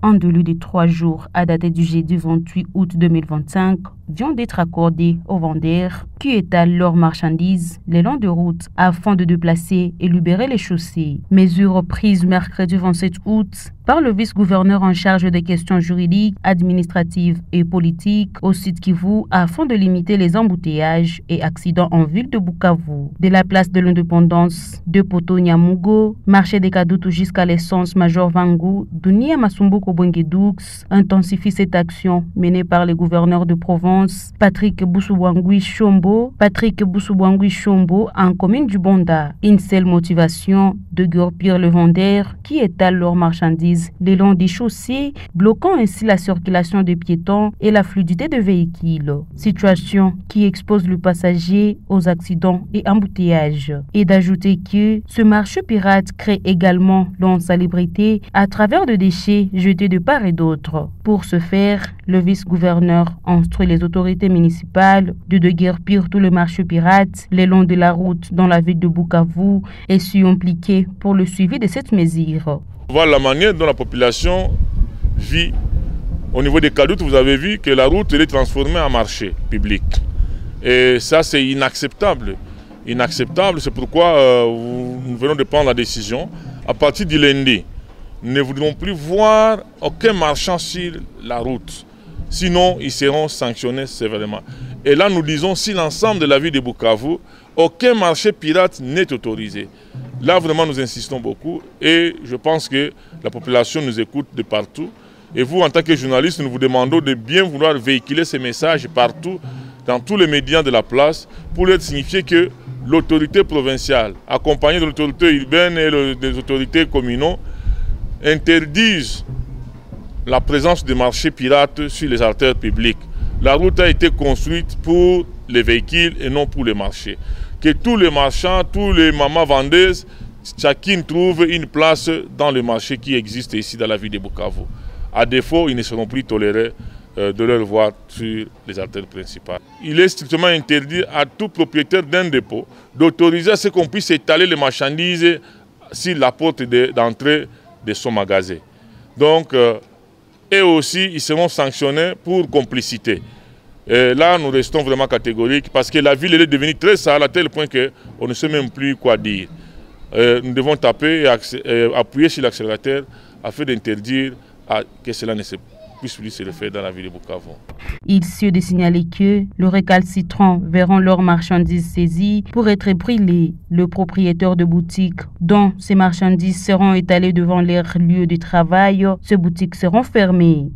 En délai de 3 jours, à dater du jeudi 28 août 2025, vient d'être accordé aux vendeurs qui étalent leurs marchandises le long de route afin de déplacer et libérer les chaussées. Mesure prise mercredi 27 août par le vice-gouverneur en charge des questions juridiques, administratives et politiques au site Kivu afin de limiter les embouteillages et accidents en ville de Bukavu. De la place de l'Indépendance de Poto Nyamugo, marché des Kadutu jusqu'à l'essence Major Vangu, Dunia Masumbuko Bwengedoux intensifie cette action menée par les gouverneurs de province Patrick Boussouangui Chombo en commune du Bonda. Une seule motivation de guerpir le vendeur qui étale leurs marchandises le long des chaussées, bloquant ainsi la circulation des piétons et la fluidité des véhicules. Situation qui expose le passager aux accidents et embouteillages. Et d'ajouter que ce marché pirate crée également l'insalubrité à travers des déchets jetés de part et d'autre. Pour ce faire, le vice-gouverneur instruit les autorités municipales de déguerpir tout le marché pirate le long de la route dans la ville de Bukavu et s'y impliquer pour le suivi de cette mesure. Voilà la manière dont la population vit. Au niveau des Kadutu, vous avez vu que la route est transformée en marché public. Et ça, c'est inacceptable. Inacceptable, c'est pourquoi nous venons de prendre la décision. À partir du lundi, nous ne voudrons plus voir aucun marchand sur la route. Sinon, ils seront sanctionnés sévèrement. Et là, nous disons, si l'ensemble de la ville de Bukavu, aucun marché pirate n'est autorisé. Là, vraiment, nous insistons beaucoup et je pense que la population nous écoute de partout. Et vous, en tant que journaliste, nous vous demandons de bien vouloir véhiculer ces messages partout, dans tous les médias de la place, pour leur signifier que l'autorité provinciale, accompagnée de l'autorité urbaine et des autorités communaux, interdisent la présence de marchés pirates sur les artères publiques. La route a été construite pour les véhicules et non pour les marchés. Que tous les marchands, tous les mamans vendeuses, chacune trouve une place dans le marché qui existe ici dans la ville de Bukavu. À défaut, ils ne seront plus tolérés de leur voir sur les artères principales. Il est strictement interdit à tout propriétaire d'un dépôt d'autoriser à ce qu'on puisse étaler les marchandises sur la porte d'entrée de son magasin. Donc, et aussi, ils seront sanctionnés pour complicité. Et là, nous restons vraiment catégoriques parce que la ville elle est devenue très sale à tel point qu'on ne sait même plus quoi dire. Nous devons taper et appuyer sur l'accélérateur afin d'interdire que cela ne puisse plus se faire dans la ville de Bukavu. Il suffit de signaler que le récalcitrant verront leurs marchandises saisies pour être brûlées. Le propriétaire de boutique dont ces marchandises seront étalées devant leur lieu de travail, ces boutiques seront fermées.